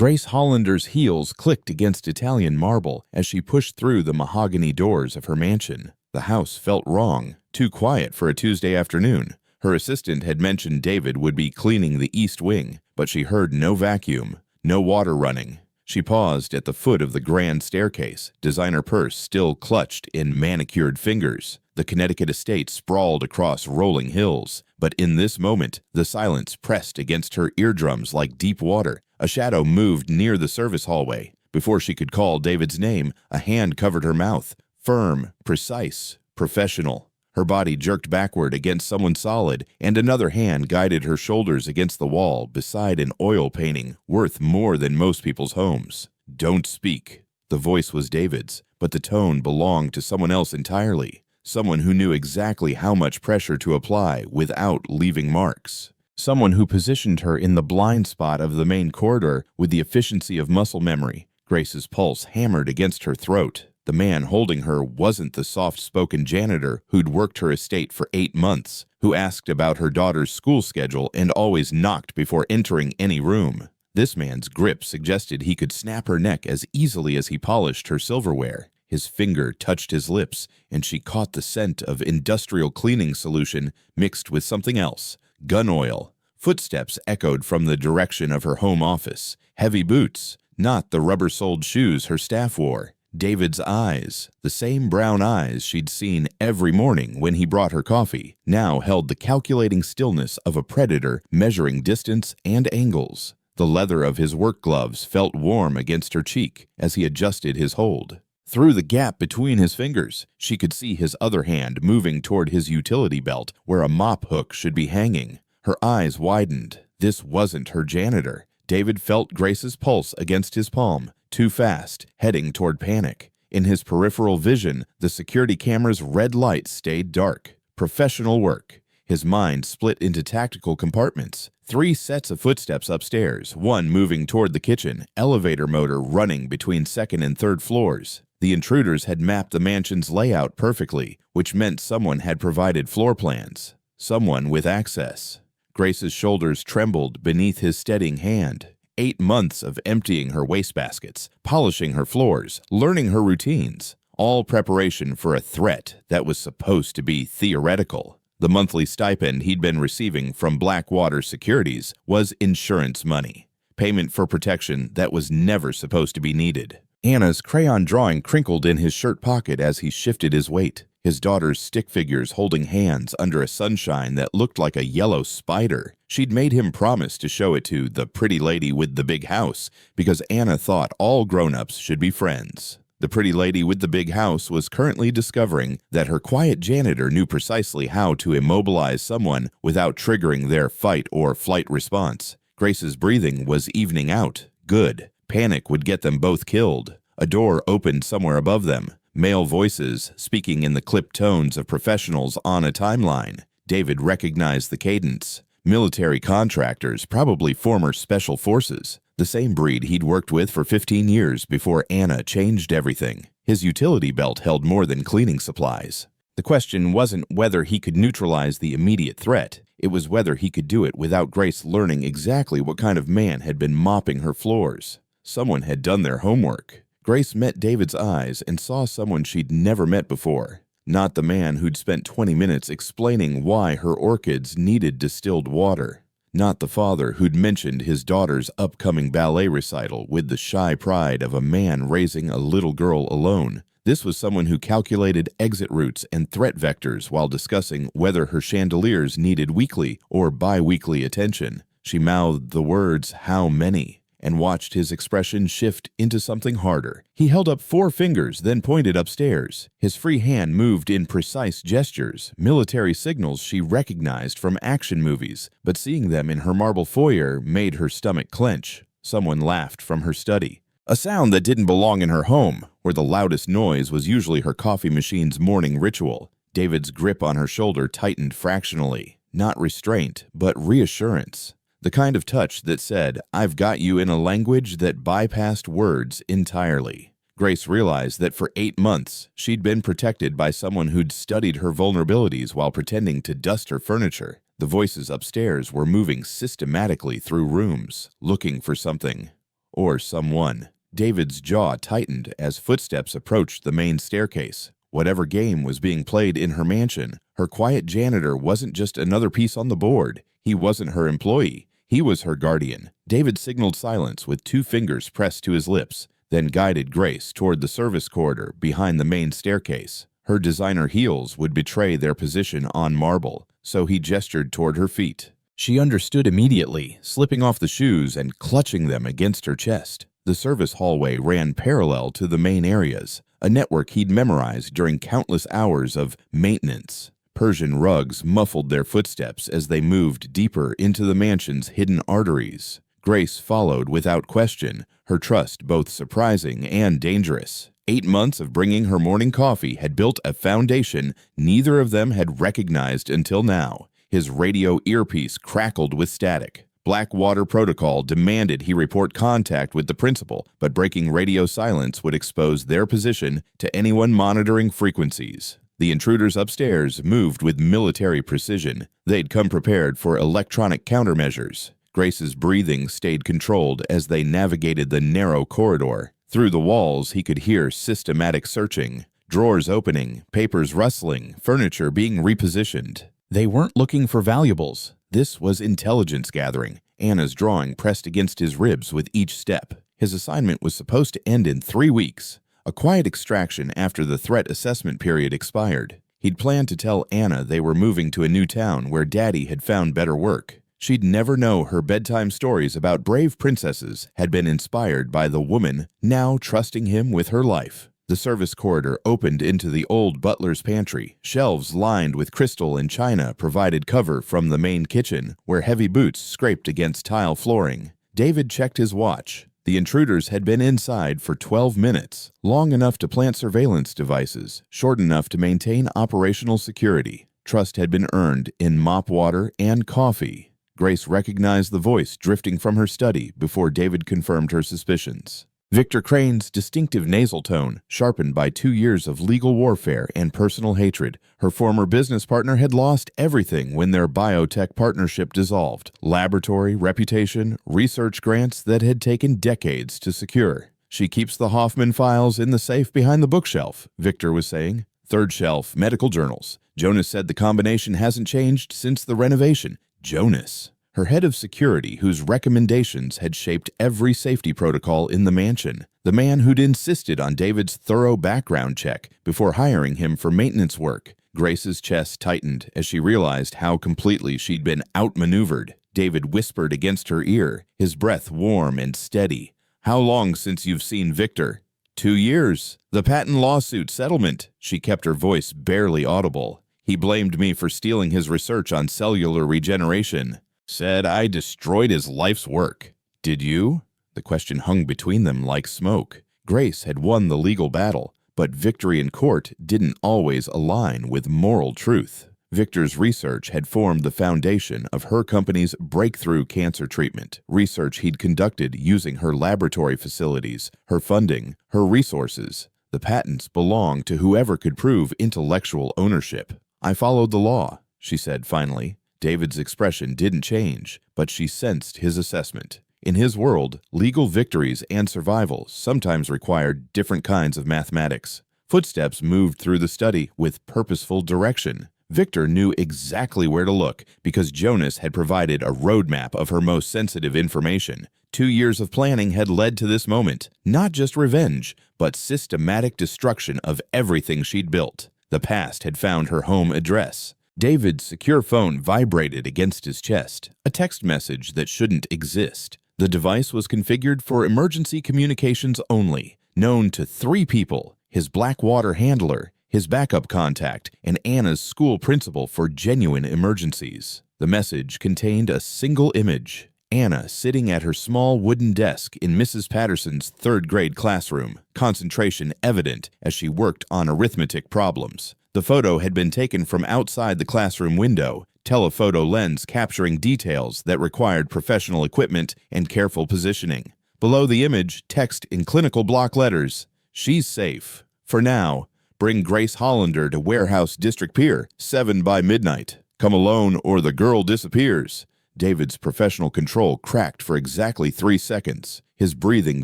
Grace Hollander's heels clicked against Italian marble as she pushed through the mahogany doors of her mansion. The house felt wrong, too quiet for a Tuesday afternoon. Her assistant had mentioned David would be cleaning the east wing, but she heard no vacuum, no water running. She paused at the foot of the grand staircase, designer purse still clutched in manicured fingers. The Connecticut estate sprawled across rolling hills, but in this moment, the silence pressed against her eardrums like deep water. A shadow moved near the service hallway. Before she could call David's name, a hand covered her mouth. Firm, precise, professional. Her body jerked backward against someone solid, and another hand guided her shoulders against the wall beside an oil painting worth more than most people's homes. "Don't speak." The voice was David's, but the tone belonged to someone else entirely. Someone who knew exactly how much pressure to apply without leaving marks. Someone who positioned her in the blind spot of the main corridor with the efficiency of muscle memory. Grace's pulse hammered against her throat. The man holding her wasn't the soft-spoken janitor who'd worked her estate for 8 months, who asked about her daughter's school schedule and always knocked before entering any room. This man's grip suggested he could snap her neck as easily as he polished her silverware. His finger touched his lips, and she caught the scent of industrial cleaning solution mixed with something else. Gun oil. Footsteps echoed from the direction of her home office. Heavy boots, not the rubber-soled shoes her staff wore. David's eyes, the same brown eyes she'd seen every morning when he brought her coffee, now held the calculating stillness of a predator measuring distance and angles. The leather of his work gloves felt warm against her cheek as he adjusted his hold. Through the gap between his fingers, she could see his other hand moving toward his utility belt where a mop hook should be hanging. Her eyes widened. This wasn't her janitor. David felt Grace's pulse against his palm, too fast, heading toward panic. In his peripheral vision, the security camera's red light stayed dark. Professional work. His mind split into tactical compartments. 3 sets of footsteps upstairs, one moving toward the kitchen, elevator motor running between 2nd and 3rd floors. The intruders had mapped the mansion's layout perfectly, which meant someone had provided floor plans. Someone with access. Grace's shoulders trembled beneath his steadying hand. 8 months of emptying her wastebaskets, polishing her floors, learning her routines, all preparation for a threat that was supposed to be theoretical. The monthly stipend he'd been receiving from Blackwater Securities was insurance money, payment for protection that was never supposed to be needed. Anna's crayon drawing crinkled in his shirt pocket as he shifted his weight, his daughter's stick figures holding hands under a sunshine that looked like a yellow spider. She'd made him promise to show it to the pretty lady with the big house because Anna thought all grown-ups should be friends. The pretty lady with the big house was currently discovering that her quiet janitor knew precisely how to immobilize someone without triggering their fight or flight response. Grace's breathing was evening out. Good. Panic would get them both killed. A door opened somewhere above them. Male voices speaking in the clipped tones of professionals on a timeline. David recognized the cadence. Military contractors, probably former special forces. The same breed he'd worked with for 15 years before Anna changed everything. His utility belt held more than cleaning supplies. The question wasn't whether he could neutralize the immediate threat. It was whether he could do it without Grace learning exactly what kind of man had been mopping her floors. Someone had done their homework. Grace met David's eyes and saw someone she'd never met before. Not the man who'd spent 20 minutes explaining why her orchids needed distilled water. Not the father who'd mentioned his daughter's upcoming ballet recital with the shy pride of a man raising a little girl alone. This was someone who calculated exit routes and threat vectors while discussing whether her chandeliers needed weekly or bi-weekly attention. She mouthed the words, "How many?" and watched his expression shift into something harder. He held up 4 fingers, then pointed upstairs. His free hand moved in precise gestures, military signals she recognized from action movies, but seeing them in her marble foyer made her stomach clench. Someone laughed from her study. A sound that didn't belong in her home, where the loudest noise was usually her coffee machine's morning ritual. David's grip on her shoulder tightened fractionally. Not restraint, but reassurance. The kind of touch that said, "I've got you," in a language that bypassed words entirely. Grace realized that for 8 months, she'd been protected by someone who'd studied her vulnerabilities while pretending to dust her furniture. The voices upstairs were moving systematically through rooms, looking for something. or someone. David's jaw tightened as footsteps approached the main staircase. Whatever game was being played in her mansion, her quiet janitor wasn't just another piece on the board. He wasn't her employee. He was her guardian. David signaled silence with 2 fingers pressed to his lips, then guided Grace toward the service corridor behind the main staircase. Her designer heels would betray their position on marble, so he gestured toward her feet. She understood immediately, slipping off the shoes and clutching them against her chest. The service hallway ran parallel to the main areas, a network he'd memorized during countless hours of maintenance. Persian rugs muffled their footsteps as they moved deeper into the mansion's hidden arteries. Grace followed without question, her trust both surprising and dangerous. 8 months of bringing her morning coffee had built a foundation neither of them had recognized until now. His radio earpiece crackled with static. Blackwater protocol demanded he report contact with the principal, but breaking radio silence would expose their position to anyone monitoring frequencies. The intruders upstairs moved with military precision. They'd come prepared for electronic countermeasures. Grace's breathing stayed controlled as they navigated the narrow corridor. Through the walls, he could hear systematic searching, drawers opening, papers rustling, furniture being repositioned. They weren't looking for valuables. This was intelligence gathering. Anna's drawing pressed against his ribs with each step. His assignment was supposed to end in 3 weeks, a quiet extraction after the threat assessment period expired. He'd planned to tell Anna they were moving to a new town where Daddy had found better work. She'd never know her bedtime stories about brave princesses had been inspired by the woman now trusting him with her life. The service corridor opened into the old butler's pantry. Shelves lined with crystal and china provided cover from the main kitchen, where heavy boots scraped against tile flooring. David checked his watch. The intruders had been inside for 12 minutes, long enough to plant surveillance devices, short enough to maintain operational security. Trust had been earned in mop water and coffee. Grace recognized the voice drifting from her study before David confirmed her suspicions. Victor Crane's distinctive nasal tone, sharpened by 2 years of legal warfare and personal hatred. Her former business partner had lost everything when their biotech partnership dissolved. Laboratory, reputation, research grants that had taken decades to secure. She keeps the Hoffman files in the safe behind the bookshelf, Victor was saying. 3rd shelf, medical journals. Jonas said the combination hasn't changed since the renovation. Jonas. Her head of security, whose recommendations had shaped every safety protocol in the mansion. The man who'd insisted on David's thorough background check before hiring him for maintenance work. Grace's chest tightened as she realized how completely she'd been outmaneuvered. David whispered against her ear, his breath warm and steady. "How long since you've seen Victor?" 2 years. The patent lawsuit settlement. She kept her voice barely audible. He blamed me for stealing his research on cellular regeneration. Said I destroyed his life's work. Did you? The question hung between them like smoke. Grace had won the legal battle, but victory in court didn't always align with moral truth. Victor's research had formed the foundation of her company's breakthrough cancer treatment, research he'd conducted using her laboratory facilities, her funding, her resources. The patents belonged to whoever could prove intellectual ownership. "I followed the law," she said finally. David's expression didn't change, but she sensed his assessment. In his world, legal victories and survival sometimes required different kinds of mathematics. Footsteps moved through the study with purposeful direction. Victor knew exactly where to look because Jonas had provided a roadmap of her most sensitive information. 2 years of planning had led to this moment, not just revenge, but systematic destruction of everything she'd built. The past had found her home address. David's secure phone vibrated against his chest, a text message that shouldn't exist. The device was configured for emergency communications only, known to 3 people, his Blackwater handler, his backup contact, and Anna's school principal for genuine emergencies. The message contained a single image, Anna sitting at her small wooden desk in Mrs. Patterson's 3rd grade classroom, concentration evident as she worked on arithmetic problems. The photo had been taken from outside the classroom window, telephoto lens capturing details that required professional equipment and careful positioning. Below the image, text in clinical block letters, "She's safe. For now, bring Grace Hollander to Warehouse District Pier, 7 by midnight. Come alone or the girl disappears. David's professional control cracked for exactly 3 seconds. His breathing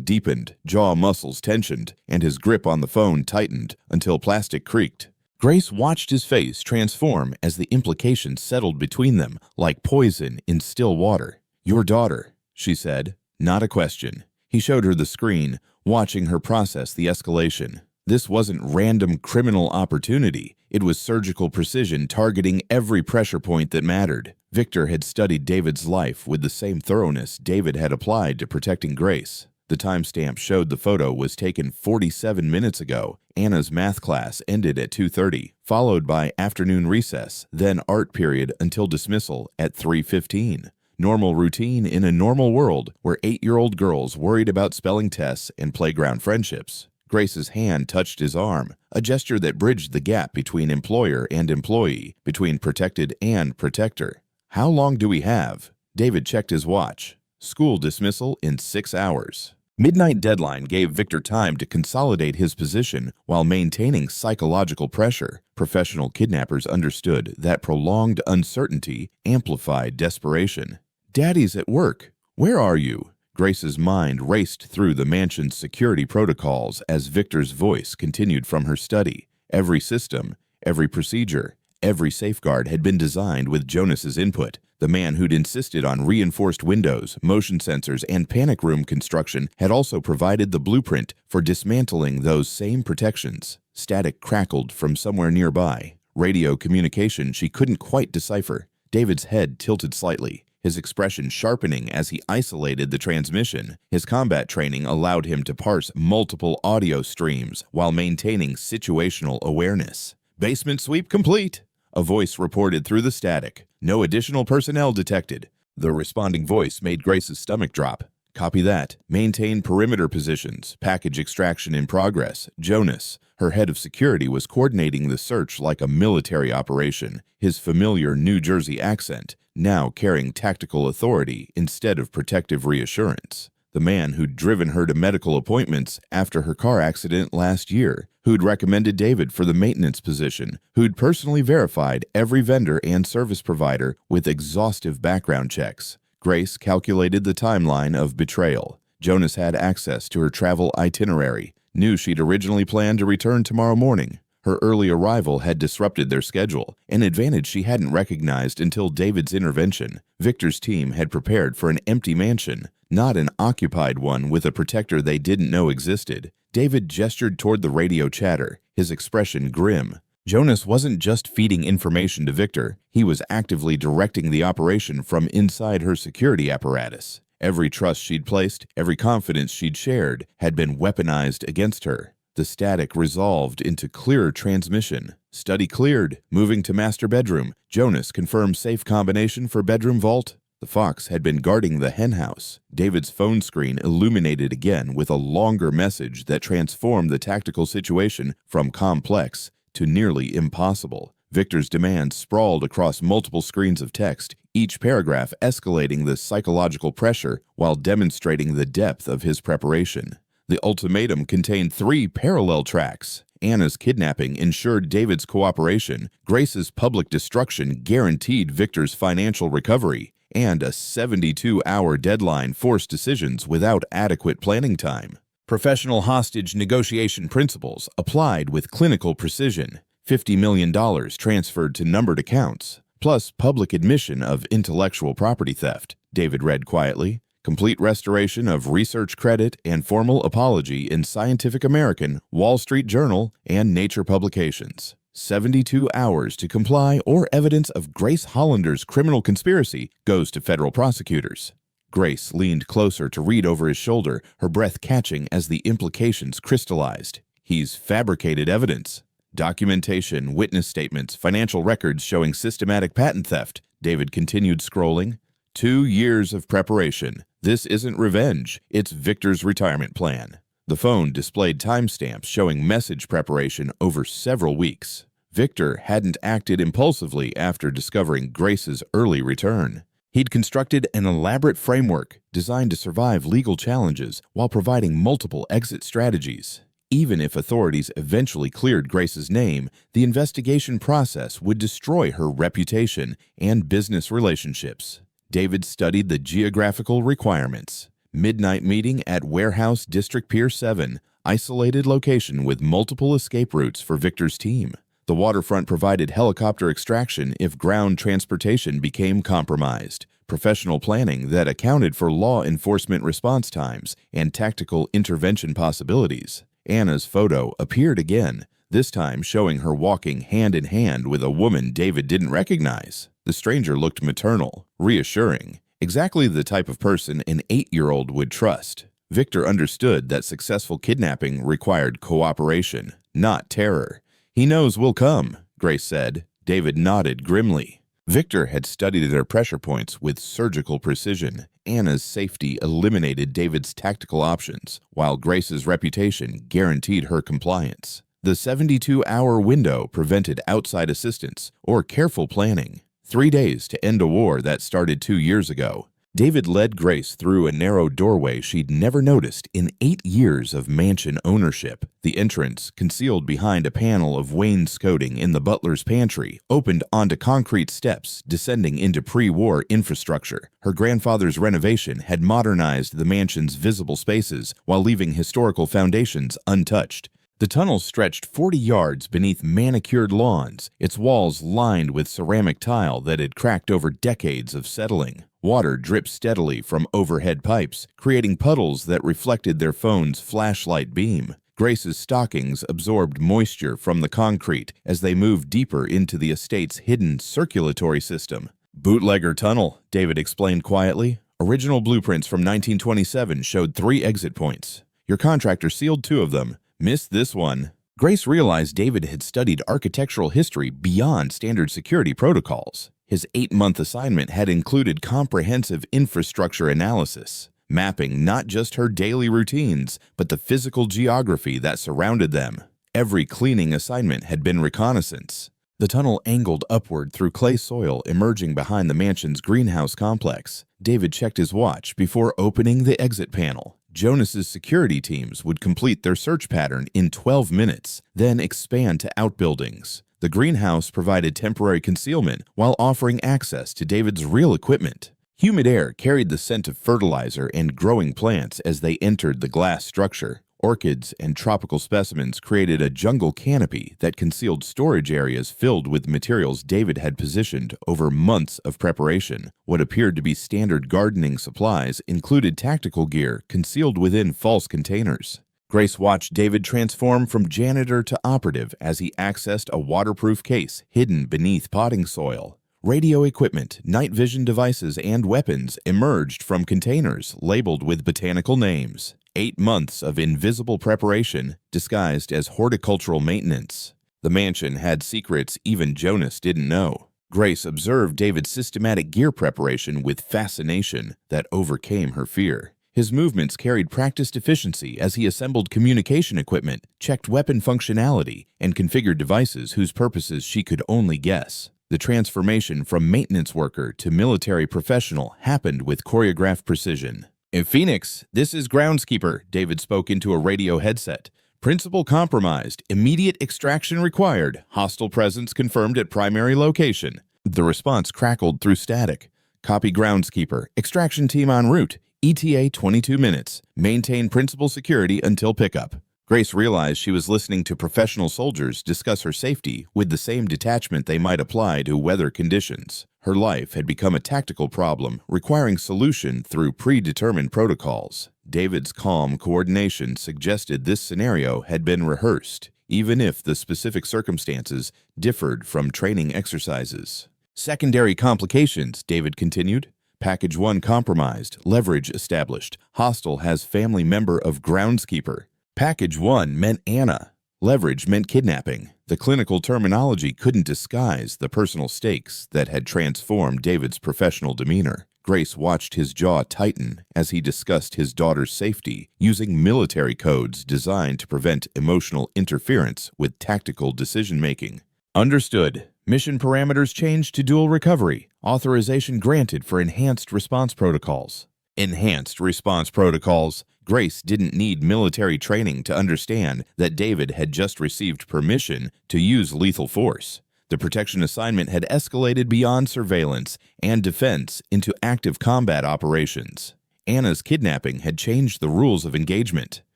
deepened, jaw muscles tensioned, and his grip on the phone tightened until plastic creaked. Grace watched his face transform as the implications settled between them like poison in still water. "Your daughter," she said, not a question. He showed her the screen, watching her process the escalation. This wasn't random criminal opportunity. It was surgical precision targeting every pressure point that mattered. Victor had studied David's life with the same thoroughness David had applied to protecting Grace. The timestamp showed the photo was taken 47 minutes ago. Anna's math class ended at 2:30, followed by afternoon recess, then art period until dismissal at 3:15. Normal routine in a normal world where 8-year-old girls worried about spelling tests and playground friendships. Grace's hand touched his arm, a gesture that bridged the gap between employer and employee, between protected and protector. "How long do we have?" David checked his watch. "School dismissal in 6 hours." Midnight deadline gave Victor time to consolidate his position while maintaining psychological pressure. Professional kidnappers understood that prolonged uncertainty amplified desperation. "Daddy's at work. Where are you?" Grace's mind raced through the mansion's security protocols as Victor's voice continued from her study. Every system, every procedure, every safeguard had been designed with Jonas's input. The man who'd insisted on reinforced windows, motion sensors, and panic room construction had also provided the blueprint for dismantling those same protections. Static crackled from somewhere nearby. Radio communication she couldn't quite decipher. David's head tilted slightly, his expression sharpening as he isolated the transmission. His combat training allowed him to parse multiple audio streams while maintaining situational awareness. "Basement sweep complete," a voice reported through the static. "No additional personnel detected." The responding voice made Grace's stomach drop. "Copy that. Maintain perimeter positions. Package extraction in progress. Jonas." Her head of security was coordinating the search like a military operation, his familiar New Jersey accent now carrying tactical authority instead of protective reassurance. The man who'd driven her to medical appointments after her car accident last year, who'd recommended David for the maintenance position, who'd personally verified every vendor and service provider with exhaustive background checks. Grace calculated the timeline of betrayal. Jonas had access to her travel itinerary, knew she'd originally planned to return tomorrow morning. Her early arrival had disrupted their schedule, an advantage she hadn't recognized until David's intervention. Victor's team had prepared for an empty mansion, not an occupied one with a protector they didn't know existed. David gestured toward the radio chatter, his expression grim. Jonas wasn't just feeding information to Victor, he was actively directing the operation from inside her security apparatus. Every trust she'd placed, every confidence she'd shared, had been weaponized against her. The static resolved into clearer transmission. "Study cleared. Moving to master bedroom. Jonas confirmed safe combination for bedroom vault." The fox had been guarding the henhouse. David's phone screen illuminated again with a longer message that transformed the tactical situation from complex to nearly impossible. Victor's demands sprawled across multiple screens of text, each paragraph escalating the psychological pressure while demonstrating the depth of his preparation. The ultimatum contained 3 parallel tracks. Anna's kidnapping ensured David's cooperation, Grace's public destruction guaranteed Victor's financial recovery, and a 72-hour deadline forced decisions without adequate planning time. Professional hostage negotiation principles applied with clinical precision. $50 million transferred to numbered accounts, plus public admission of intellectual property theft, David read quietly. Complete restoration of research credit and formal apology in Scientific American, Wall Street Journal, and Nature publications. 72 hours to comply or evidence of Grace Hollander's criminal conspiracy goes to federal prosecutors. Grace leaned closer to read over his shoulder, her breath catching as the implications crystallized. "He's fabricated evidence. Documentation, witness statements, financial records showing systematic patent theft." David continued scrolling. 2 years of preparation. This isn't revenge, it's Victor's retirement plan. The phone displayed timestamps showing message preparation over several weeks. Victor hadn't acted impulsively after discovering Grace's early return. He'd constructed an elaborate framework designed to survive legal challenges while providing multiple exit strategies. Even if authorities eventually cleared Grace's name, the investigation process would destroy her reputation and business relationships. David studied the geographical requirements. Midnight meeting at Warehouse District Pier 7, isolated location with multiple escape routes for Victor's team. The waterfront provided helicopter extraction if ground transportation became compromised, professional planning that accounted for law enforcement response times and tactical intervention possibilities. Anna's photo appeared again, this time showing her walking hand in hand with a woman David didn't recognize. The stranger looked maternal, reassuring, exactly the type of person an 8-year-old would trust. Victor understood that successful kidnapping required cooperation, not terror. "He knows we'll come," Grace said. David nodded grimly. Victor had studied their pressure points with surgical precision. Anna's safety eliminated David's tactical options, while Grace's reputation guaranteed her compliance. The 72-hour window prevented outside assistance or careful planning. 3 days to end a war that started 2 years ago. David led Grace through a narrow doorway she'd never noticed in 8 years of mansion ownership. The entrance, concealed behind a panel of wainscoting in the butler's pantry, opened onto concrete steps descending into pre-war infrastructure. Her grandfather's renovation had modernized the mansion's visible spaces while leaving historical foundations untouched. The tunnel stretched 40 yards beneath manicured lawns, its walls lined with ceramic tile that had cracked over decades of settling. Water dripped steadily from overhead pipes, creating puddles that reflected their phone's flashlight beam. Grace's stockings absorbed moisture from the concrete as they moved deeper into the estate's hidden circulatory system. "Bootlegger tunnel," David explained quietly. "Original blueprints from 1927 showed 3 exit points. Your contractor sealed 2 of them. Missed this one." Grace realized David had studied architectural history beyond standard security protocols. His 8-month assignment had included comprehensive infrastructure analysis, mapping not just her daily routines, but the physical geography that surrounded them. Every cleaning assignment had been reconnaissance. The tunnel angled upward through clay soil emerging behind the mansion's greenhouse complex. David checked his watch before opening the exit panel. Jonas's security teams would complete their search pattern in 12 minutes, then expand to outbuildings. The greenhouse provided temporary concealment while offering access to David's real equipment. Humid air carried the scent of fertilizer and growing plants as they entered the glass structure. Orchids and tropical specimens created a jungle canopy that concealed storage areas filled with materials David had positioned over months of preparation. What appeared to be standard gardening supplies included tactical gear concealed within false containers. Grace watched David transform from janitor to operative as he accessed a waterproof case hidden beneath potting soil. Radio equipment, night vision devices, and weapons emerged from containers labeled with botanical names. 8 months of invisible preparation disguised as horticultural maintenance. The mansion had secrets even Jonas didn't know. Grace observed David's systematic gear preparation with fascination that overcame her fear. His movements carried practiced efficiency as he assembled communication equipment, checked weapon functionality, and configured devices whose purposes she could only guess. The transformation from maintenance worker to military professional happened with choreographed precision. "In Phoenix, this is groundskeeper," David spoke into a radio headset. "Principal compromised. Immediate extraction required. Hostile presence confirmed at primary location." The response crackled through static. "Copy groundskeeper. Extraction team en route. ETA 22 minutes. Maintain principal security until pickup." Grace realized she was listening to professional soldiers discuss her safety with the same detachment they might apply to weather conditions. Her life had become a tactical problem, requiring solution through predetermined protocols. David's calm coordination suggested this scenario had been rehearsed, even if the specific circumstances differed from training exercises. "Secondary complications," David continued. "Package 1 compromised, leverage established. Hostile has family member of groundskeeper." Package 1 meant Anna. Leverage meant kidnapping. The clinical terminology couldn't disguise the personal stakes that had transformed David's professional demeanor. Grace watched his jaw tighten as he discussed his daughter's safety, using military codes designed to prevent emotional interference with tactical decision-making. "Understood. Mission parameters changed to dual recovery. Authorization granted for enhanced response protocols." Enhanced response protocols. Grace didn't need military training to understand that David had just received permission to use lethal force. The protection assignment had escalated beyond surveillance and defense into active combat operations. Anna's kidnapping had changed the rules of engagement.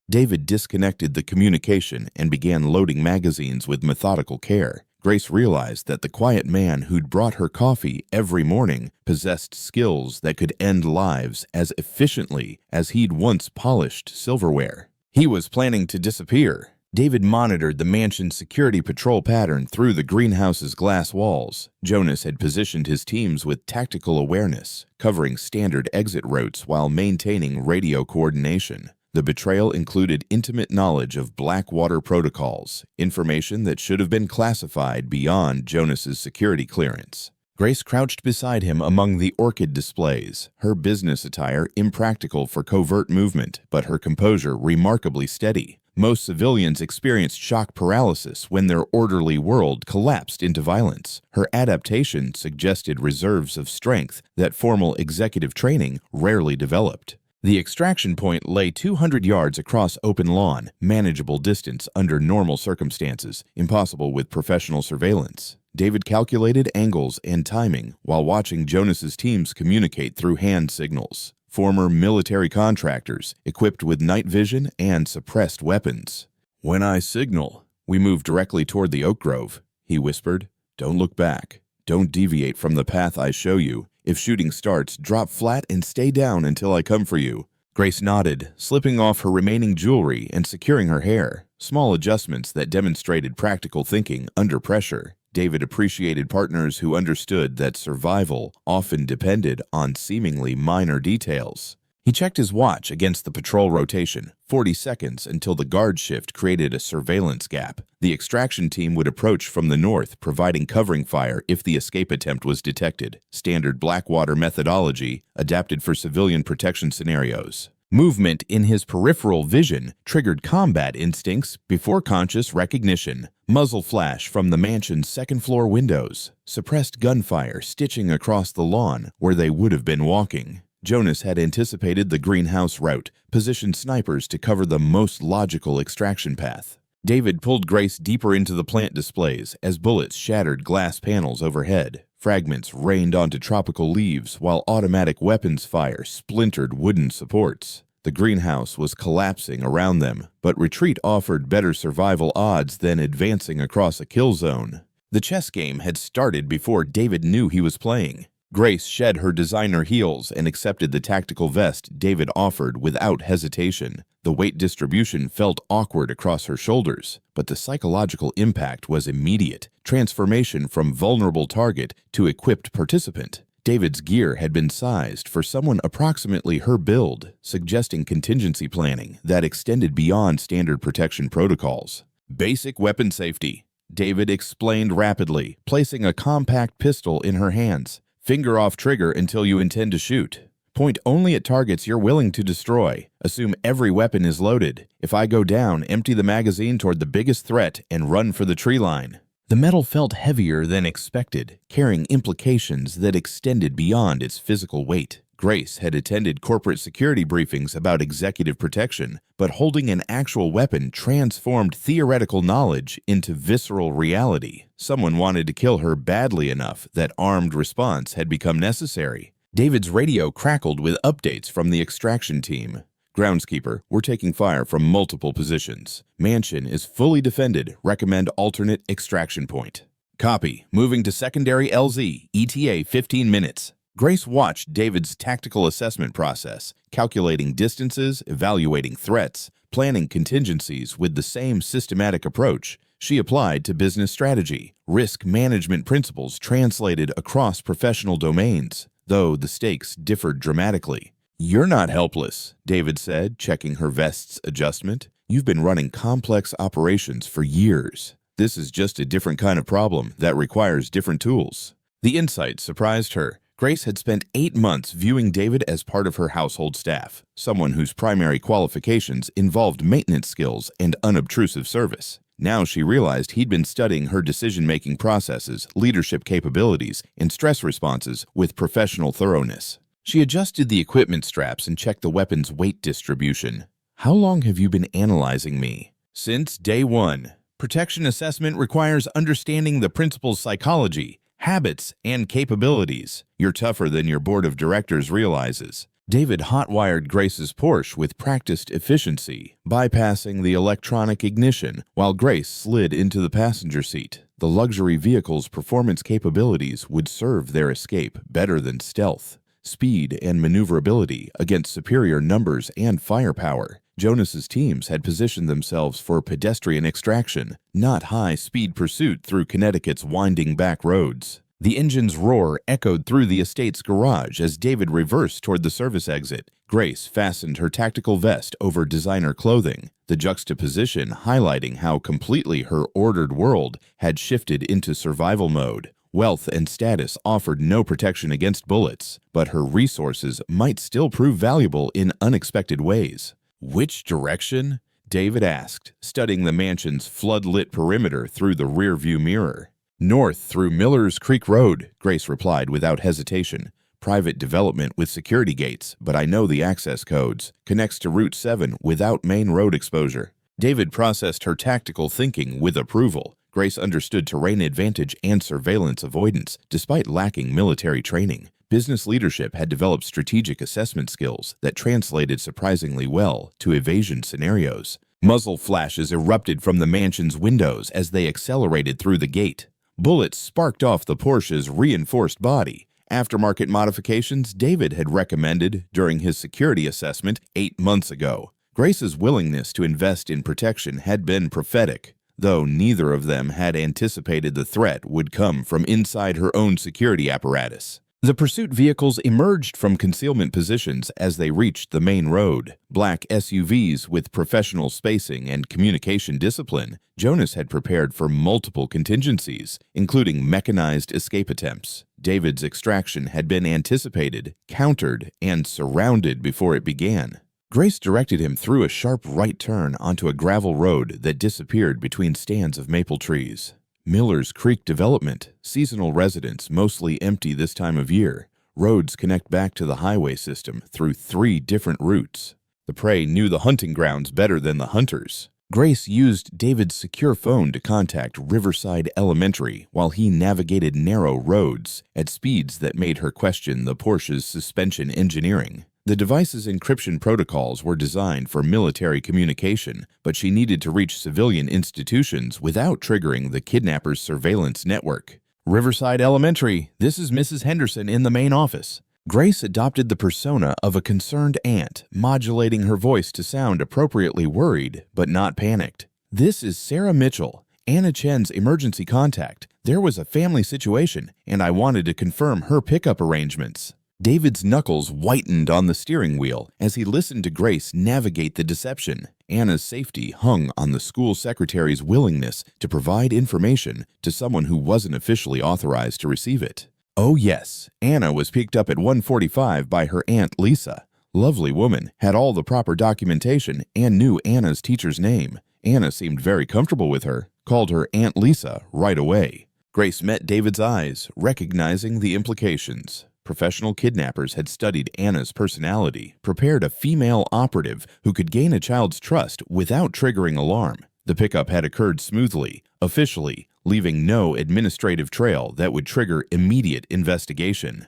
David disconnected the communication and began loading magazines with methodical care. Grace realized that the quiet man who'd brought her coffee every morning possessed skills that could end lives as efficiently as he'd once polished silverware. He was planning to disappear. David monitored the mansion's security patrol pattern through the greenhouse's glass walls. Jonas had positioned his teams with tactical awareness, covering standard exit routes while maintaining radio coordination. The betrayal included intimate knowledge of Blackwater protocols, information that should have been classified beyond Jonas's security clearance. Grace crouched beside him among the orchid displays, her business attire impractical for covert movement, but her composure remarkably steady. Most civilians experienced shock paralysis when their orderly world collapsed into violence. Her adaptation suggested reserves of strength that formal executive training rarely developed. The extraction point lay 200 yards across open lawn, manageable distance under normal circumstances, impossible with professional surveillance. David calculated angles and timing while watching Jonas's teams communicate through hand signals. Former military contractors, equipped with night vision and suppressed weapons. "When I signal, we move directly toward the oak grove," he whispered. "Don't look back. Don't deviate from the path I show you. If shooting starts, drop flat and stay down until I come for you." Grace nodded, slipping off her remaining jewelry and securing her hair, small adjustments that demonstrated practical thinking under pressure. David appreciated partners who understood that survival often depended on seemingly minor details. He checked his watch against the patrol rotation, 40 seconds until the guard shift created a surveillance gap. The extraction team would approach from the north, providing covering fire if the escape attempt was detected. Standard Blackwater methodology, adapted for civilian protection scenarios. Movement in his peripheral vision triggered combat instincts before conscious recognition. Muzzle flash from the mansion's second-floor windows. Suppressed gunfire stitching across the lawn where they would have been walking. Jonas had anticipated the greenhouse route, positioned snipers to cover the most logical extraction path. David pulled Grace deeper into the plant displays as bullets shattered glass panels overhead. Fragments rained onto tropical leaves while automatic weapons fire splintered wooden supports. The greenhouse was collapsing around them, but retreat offered better survival odds than advancing across a kill zone. The chess game had started before David knew he was playing. Grace shed her designer heels and accepted the tactical vest David offered without hesitation. The weight distribution felt awkward across her shoulders, but the psychological impact was immediate. Transformation from vulnerable target to equipped participant. David's gear had been sized for someone approximately her build, suggesting contingency planning that extended beyond standard protection protocols. Basic weapon safety, David explained rapidly, placing a compact pistol in her hands. Finger off trigger until you intend to shoot. Point only at targets you're willing to destroy. Assume every weapon is loaded. If I go down, empty the magazine toward the biggest threat and run for the tree line. The metal felt heavier than expected, carrying implications that extended beyond its physical weight. Grace had attended corporate security briefings about executive protection, but holding an actual weapon transformed theoretical knowledge into visceral reality. Someone wanted to kill her badly enough that armed response had become necessary. David's radio crackled with updates from the extraction team. "Groundskeeper, we're taking fire from multiple positions. Mansion is fully defended. Recommend alternate extraction point." "Copy. Moving to secondary LZ. ETA 15 minutes. Grace watched David's tactical assessment process, calculating distances, evaluating threats, planning contingencies with the same systematic approach she applied to business strategy. Risk management principles translated across professional domains, though the stakes differed dramatically. "You're not helpless," David said, checking her vest's adjustment. "You've been running complex operations for years. This is just a different kind of problem that requires different tools." The insight surprised her. Grace had spent 8 months viewing David as part of her household staff, someone whose primary qualifications involved maintenance skills and unobtrusive service. Now she realized he'd been studying her decision-making processes, leadership capabilities, and stress responses with professional thoroughness. She adjusted the equipment straps and checked the weapon's weight distribution. "How long have you been analyzing me?" "Since day one. Protection assessment requires understanding the principal's psychology, habits, and capabilities. You're tougher than your board of directors realizes. David hotwired Grace's Porsche with practiced efficiency, bypassing the electronic ignition, while Grace slid into the passenger seat. The luxury vehicle's performance capabilities would serve their escape better than stealth, speed, and maneuverability against superior numbers and firepower. Jonas's teams had positioned themselves for pedestrian extraction, not high-speed pursuit through Connecticut's winding back roads. The engine's roar echoed through the estate's garage as David reversed toward the service exit. Grace fastened her tactical vest over designer clothing, the juxtaposition highlighting how completely her ordered world had shifted into survival mode. Wealth and status offered no protection against bullets, but her resources might still prove valuable in unexpected ways. "Which direction?" David asked, studying the mansion's flood-lit perimeter through the rearview mirror. "North through Miller's Creek Road," Grace replied without hesitation. "Private development with security gates, but I know the access codes. Connects to Route 7 without main road exposure." David processed her tactical thinking with approval. Grace understood terrain advantage and surveillance avoidance, despite lacking military training. Business leadership had developed strategic assessment skills that translated surprisingly well to evasion scenarios. Muzzle flashes erupted from the mansion's windows as they accelerated through the gate. Bullets sparked off the Porsche's reinforced body. Aftermarket modifications David had recommended during his security assessment 8 months ago. Grace's willingness to invest in protection had been prophetic, though neither of them had anticipated the threat would come from inside her own security apparatus. The pursuit vehicles emerged from concealment positions as they reached the main road. Black SUVs with professional spacing and communication discipline, Jonas had prepared for multiple contingencies, including mechanized escape attempts. David's extraction had been anticipated, countered, and surrounded before it began. Grace directed him through a sharp right turn onto a gravel road that disappeared between stands of maple trees. Miller's Creek development, seasonal residents mostly empty this time of year. Roads connect back to the highway system through 3 different routes. The prey knew the hunting grounds better than the hunters. Grace used David's secure phone to contact Riverside Elementary while he navigated narrow roads at speeds that made her question the Porsche's suspension engineering. The device's encryption protocols were designed for military communication, but she needed to reach civilian institutions without triggering the kidnapper's surveillance network. "Riverside Elementary, this is Mrs. Henderson in the main office." Grace adopted the persona of a concerned aunt, modulating her voice to sound appropriately worried, but not panicked. "This is Sarah Mitchell, Anna Chen's emergency contact. There was a family situation, and I wanted to confirm her pickup arrangements." David's knuckles whitened on the steering wheel as he listened to Grace navigate the deception. Anna's safety hung on the school secretary's willingness to provide information to someone who wasn't officially authorized to receive it. Oh yes, Anna was picked up at 1:45 by her Aunt Lisa. Lovely woman, had all the proper documentation, and knew Anna's teacher's name. Anna seemed very comfortable with her, called her Aunt Lisa right away. Grace met David's eyes, recognizing the implications. Professional kidnappers had studied Anna's personality, prepared a female operative who could gain a child's trust without triggering alarm. The pickup had occurred smoothly, officially, leaving no administrative trail that would trigger immediate investigation.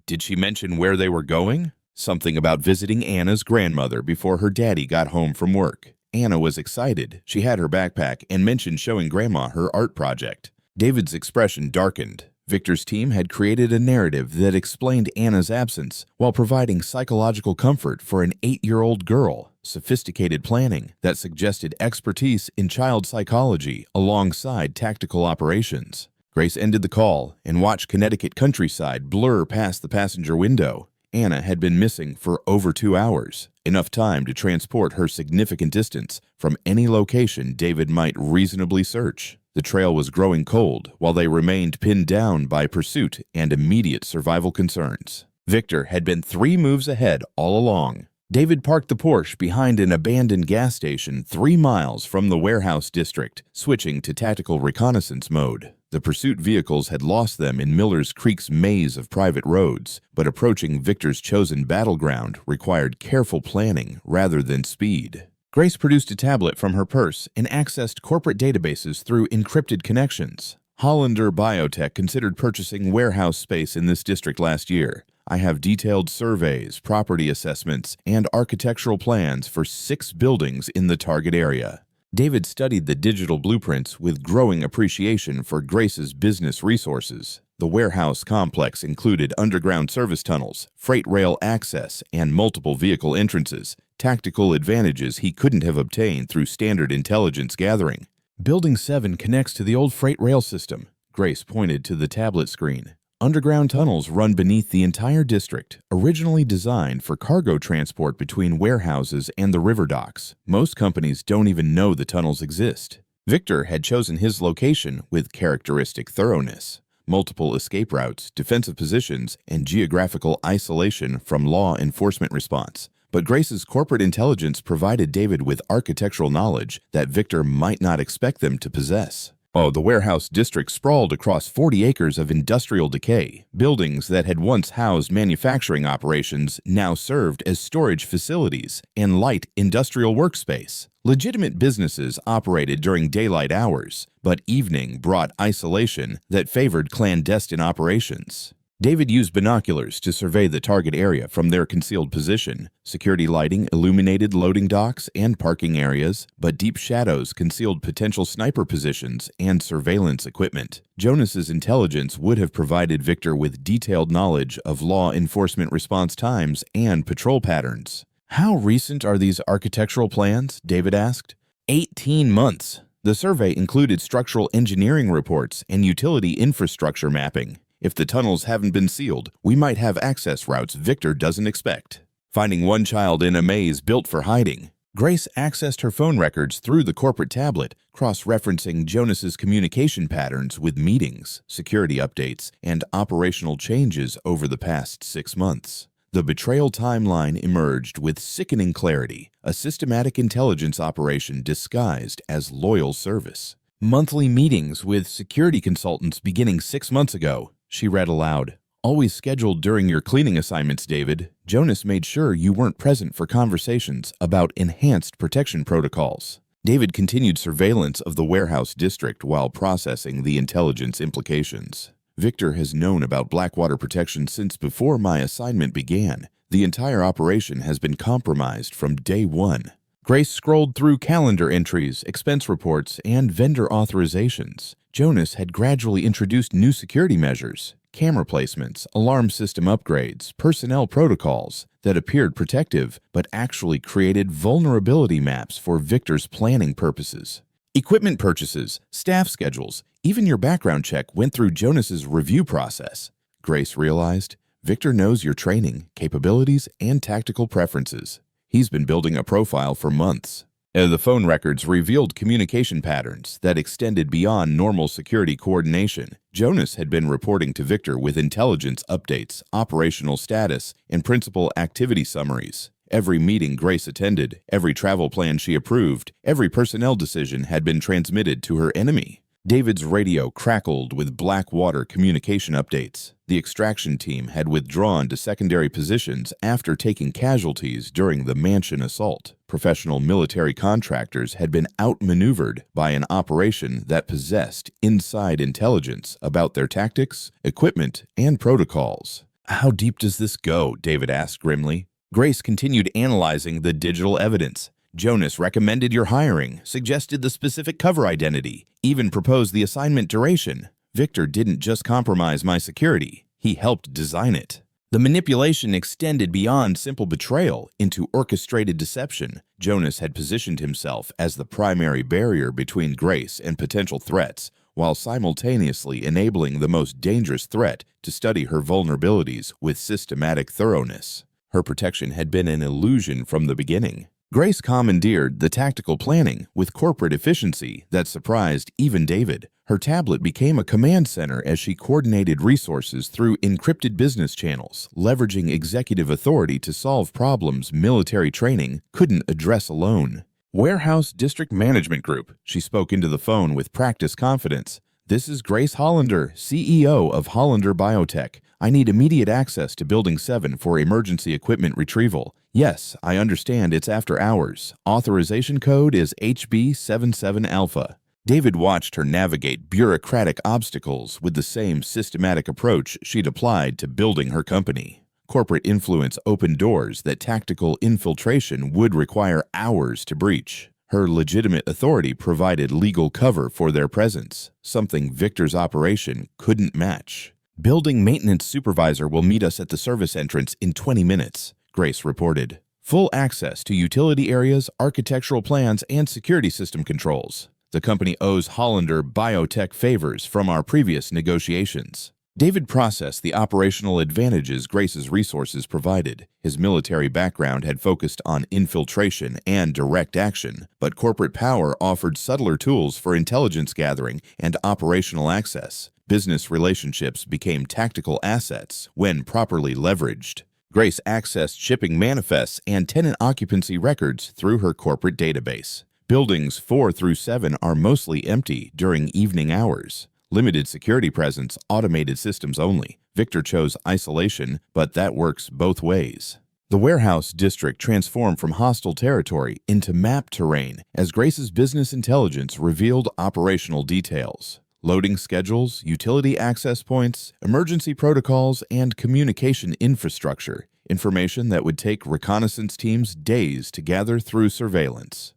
Did she mention where they were going? Something about visiting Anna's grandmother before her daddy got home from work. Anna was excited. She had her backpack and mentioned showing Grandma her art project. David's expression darkened. Victor's team had created a narrative that explained Anna's absence while providing psychological comfort for an 8-year-old girl, sophisticated planning that suggested expertise in child psychology alongside tactical operations. Grace ended the call and watched Connecticut countryside blur past the passenger window. Anna had been missing for over 2 hours, enough time to transport her significant distance from any location David might reasonably search. The trail was growing cold while they remained pinned down by pursuit and immediate survival concerns. Victor had been 3 moves ahead all along. David parked the Porsche behind an abandoned gas station 3 miles from the warehouse district, switching to tactical reconnaissance mode. The pursuit vehicles had lost them in Miller's Creek's maze of private roads, but approaching Victor's chosen battleground required careful planning rather than speed. Grace produced a tablet from her purse and accessed corporate databases through encrypted connections. Hollander Biotech considered purchasing warehouse space in this district last year. I have detailed surveys, property assessments, and architectural plans for 6 buildings in the target area. David studied the digital blueprints with growing appreciation for Grace's business resources. The warehouse complex included underground service tunnels, freight rail access, and multiple vehicle entrances, tactical advantages he couldn't have obtained through standard intelligence gathering. Building 7 connects to the old freight rail system. Grace pointed to the tablet screen. Underground tunnels run beneath the entire district, originally designed for cargo transport between warehouses and the river docks. Most companies don't even know the tunnels exist. Victor had chosen his location with characteristic thoroughness. Multiple escape routes, defensive positions, and geographical isolation from law enforcement response. But Grace's corporate intelligence provided David with architectural knowledge that Victor might not expect them to possess. The warehouse district sprawled across 40 acres of industrial decay. Buildings that had once housed manufacturing operations now served as storage facilities and light industrial workspace. Legitimate businesses operated during daylight hours, but evening brought isolation that favored clandestine operations. David used binoculars to survey the target area from their concealed position. Security lighting illuminated loading docks and parking areas, but deep shadows concealed potential sniper positions and surveillance equipment. Jonas's intelligence would have provided Victor with detailed knowledge of law enforcement response times and patrol patterns. "How recent are these architectural plans?" David asked. 18 months. The survey included structural engineering reports and utility infrastructure mapping. If the tunnels haven't been sealed, we might have access routes Victor doesn't expect. Finding one child in a maze built for hiding. Grace accessed her phone records through the corporate tablet, cross-referencing Jonas's communication patterns with meetings, security updates, and operational changes over the past 6 months. The betrayal timeline emerged with sickening clarity, a systematic intelligence operation disguised as loyal service. Monthly meetings with security consultants beginning 6 months ago. She read aloud. "Always scheduled during your cleaning assignments, David. Jonas made sure you weren't present for conversations about enhanced protection protocols." David continued surveillance of the warehouse district while processing the intelligence implications. "Victor has known about Blackwater protection since before my assignment began. The entire operation has been compromised from day one." Grace scrolled through calendar entries, expense reports, and vendor authorizations. Jonas had gradually introduced new security measures, camera placements, alarm system upgrades, personnel protocols that appeared protective but actually created vulnerability maps for Victor's planning purposes. Equipment purchases, staff schedules, even your background check went through Jonas's review process. Grace realized, Victor knows your training, capabilities, and tactical preferences. He's been building a profile for months. The phone records revealed communication patterns that extended beyond normal security coordination. Jonas had been reporting to Victor with intelligence updates, operational status, and principal activity summaries. Every meeting Grace attended, every travel plan she approved, every personnel decision had been transmitted to her enemy. David's radio crackled with Blackwater communication updates. The extraction team had withdrawn to secondary positions after taking casualties during the mansion assault. Professional military contractors had been outmaneuvered by an operation that possessed inside intelligence about their tactics, equipment, and protocols. "How deep does this go?" David asked grimly. Grace continued analyzing the digital evidence. Jonas recommended your hiring, suggested the specific cover identity, even proposed the assignment duration. Victor didn't just compromise my security, he helped design it. The manipulation extended beyond simple betrayal into orchestrated deception. Jonas had positioned himself as the primary barrier between Grace and potential threats, while simultaneously enabling the most dangerous threat to study her vulnerabilities with systematic thoroughness. Her protection had been an illusion from the beginning. Grace commandeered the tactical planning with corporate efficiency that surprised even David. Her tablet became a command center as she coordinated resources through encrypted business channels, leveraging executive authority to solve problems military training couldn't address alone. "Warehouse District Management Group," she spoke into the phone with practiced confidence. "This is Grace Hollander, CEO of Hollander Biotech. I need immediate access to Building 7 for emergency equipment retrieval. Yes, I understand it's after hours. Authorization code is HB77 Alpha. David watched her navigate bureaucratic obstacles with the same systematic approach she'd applied to building her company. Corporate influence opened doors that tactical infiltration would require hours to breach. Her legitimate authority provided legal cover for their presence, something Victor's operation couldn't match. Building maintenance supervisor will meet us at the service entrance in 20 minutes, Grace reported. Full access to utility areas, architectural plans, and security system controls. The company owes Hollander biotech favors from our previous negotiations. David processed the operational advantages Grace's resources provided. His military background had focused on infiltration and direct action, but corporate power offered subtler tools for intelligence gathering and operational access. Business relationships became tactical assets when properly leveraged. Grace accessed shipping manifests and tenant occupancy records through her corporate database. Buildings 4 through 7 are mostly empty during evening hours. Limited security presence, automated systems only. Victor chose isolation, but that works both ways. The warehouse district transformed from hostile territory into map terrain as Grace's business intelligence revealed operational details. Loading schedules, utility access points, emergency protocols, and communication infrastructure. Information that would take reconnaissance teams days to gather through surveillance.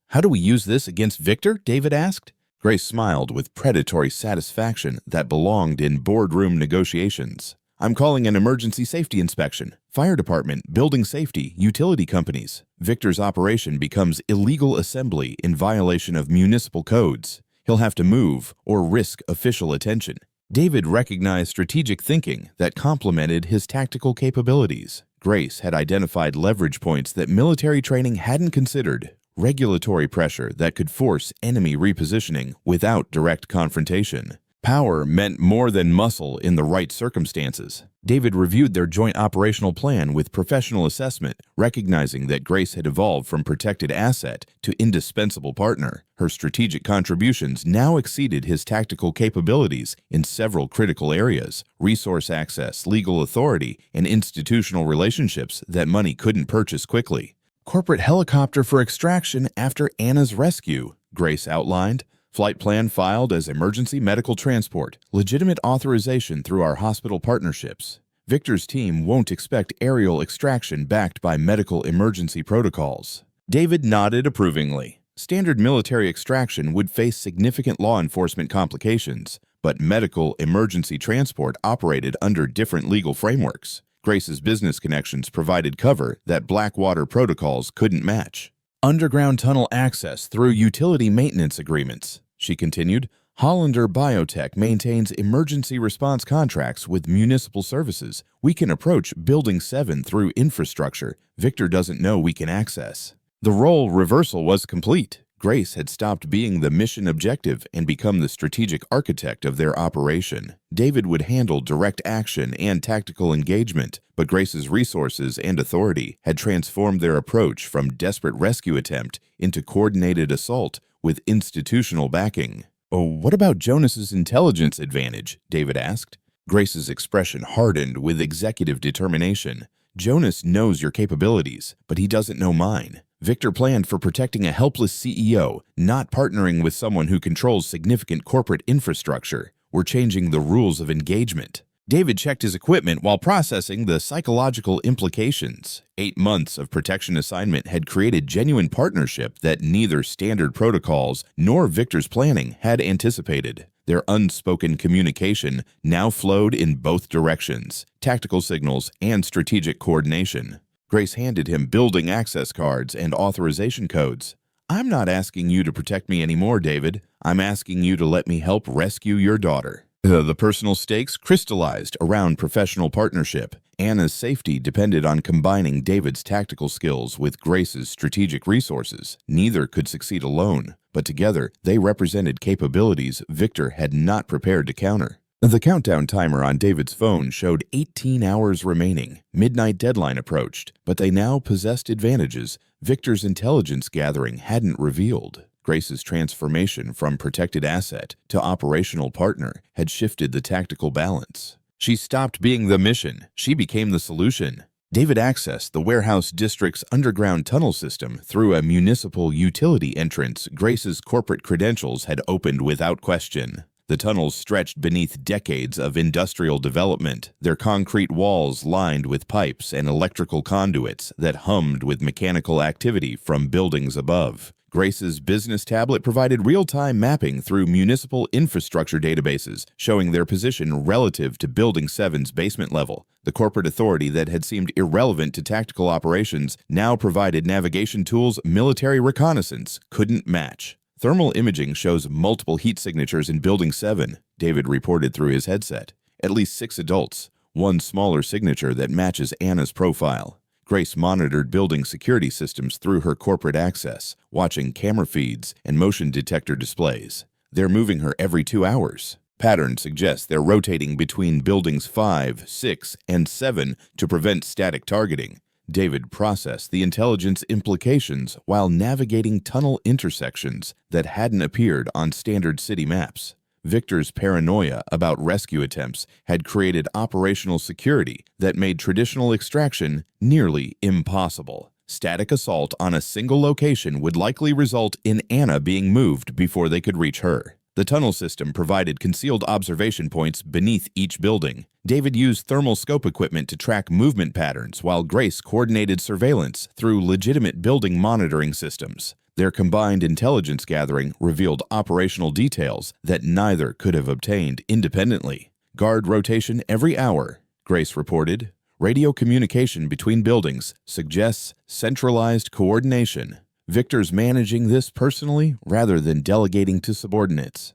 "How do we use this against Victor?" David asked. Grace smiled with predatory satisfaction that belonged in boardroom negotiations. "I'm calling an emergency safety inspection. Fire department, building safety, utility companies. Victor's operation becomes illegal assembly in violation of municipal codes. He'll have to move or risk official attention." David recognized strategic thinking that complemented his tactical capabilities. Grace had identified leverage points that military training hadn't considered. Regulatory pressure that could force enemy repositioning without direct confrontation. Power meant more than muscle in the right circumstances. David reviewed their joint operational plan with professional assessment, recognizing that Grace had evolved from protected asset to indispensable partner. Her strategic contributions now exceeded his tactical capabilities in several critical areas: resource access, legal authority, and institutional relationships that money couldn't purchase quickly. "Corporate helicopter for extraction after Anna's rescue," Grace outlined. "Flight plan filed as emergency medical transport. Legitimate authorization through our hospital partnerships. Victor's team won't expect aerial extraction backed by medical emergency protocols." David nodded approvingly. Standard military extraction would face significant law enforcement complications, but medical emergency transport operated under different legal frameworks. Grace's business connections provided cover that Blackwater protocols couldn't match. "Underground tunnel access through utility maintenance agreements," she continued. "Hollander Biotech maintains emergency response contracts with municipal services. We can approach Building 7 through infrastructure Victor doesn't know we can access." The role reversal was complete. Grace had stopped being the mission objective and become the strategic architect of their operation. David would handle direct action and tactical engagement, but Grace's resources and authority had transformed their approach from desperate rescue attempt into coordinated assault with institutional backing. "Oh, what about Jonas's intelligence advantage?" David asked. Grace's expression hardened with executive determination. "Jonas knows your capabilities, but he doesn't know mine. Victor planned for protecting a helpless CEO, not partnering with someone who controls significant corporate infrastructure. We're changing the rules of engagement." David checked his equipment while processing the psychological implications. 8 months of protection assignment had created genuine partnership that neither standard protocols nor Victor's planning had anticipated. Their unspoken communication now flowed in both directions: tactical signals and strategic coordination. Grace handed him building access cards and authorization codes. "I'm not asking you to protect me anymore, David. I'm asking you to let me help rescue your daughter." The personal stakes crystallized around professional partnership. Anna's safety depended on combining David's tactical skills with Grace's strategic resources. Neither could succeed alone, but together they represented capabilities Victor had not prepared to counter. The countdown timer on David's phone showed 18 hours remaining. Midnight deadline approached, but they now possessed advantages Victor's intelligence gathering hadn't revealed. Grace's transformation from protected asset to operational partner had shifted the tactical balance. She stopped being the mission. She became the solution. David accessed the warehouse district's underground tunnel system through a municipal utility entrance Grace's corporate credentials had opened without question. The tunnels stretched beneath decades of industrial development, their concrete walls lined with pipes and electrical conduits that hummed with mechanical activity from buildings above. Grace's business tablet provided real-time mapping through municipal infrastructure databases, showing their position relative to Building 7's basement level. The corporate authority that had seemed irrelevant to tactical operations now provided navigation tools military reconnaissance couldn't match. Thermal imaging shows multiple heat signatures in Building 7, David reported through his headset. At least 6 adults, one smaller signature that matches Anna's profile. Grace monitored building security systems through her corporate access, watching camera feeds and motion detector displays. They're moving her every 2 hours. Pattern suggests they're rotating between buildings 5, 6, and 7 to prevent static targeting. David processed the intelligence implications while navigating tunnel intersections that hadn't appeared on standard city maps. Victor's paranoia about rescue attempts had created operational security that made traditional extraction nearly impossible. Static assault on a single location would likely result in Anna being moved before they could reach her. The tunnel system provided concealed observation points beneath each building. David used thermal scope equipment to track movement patterns while Grace coordinated surveillance through legitimate building monitoring systems. Their combined intelligence gathering revealed operational details that neither could have obtained independently. Guard rotation every hour, Grace reported. Radio communication between buildings suggests centralized coordination. Victor's managing this personally rather than delegating to subordinates.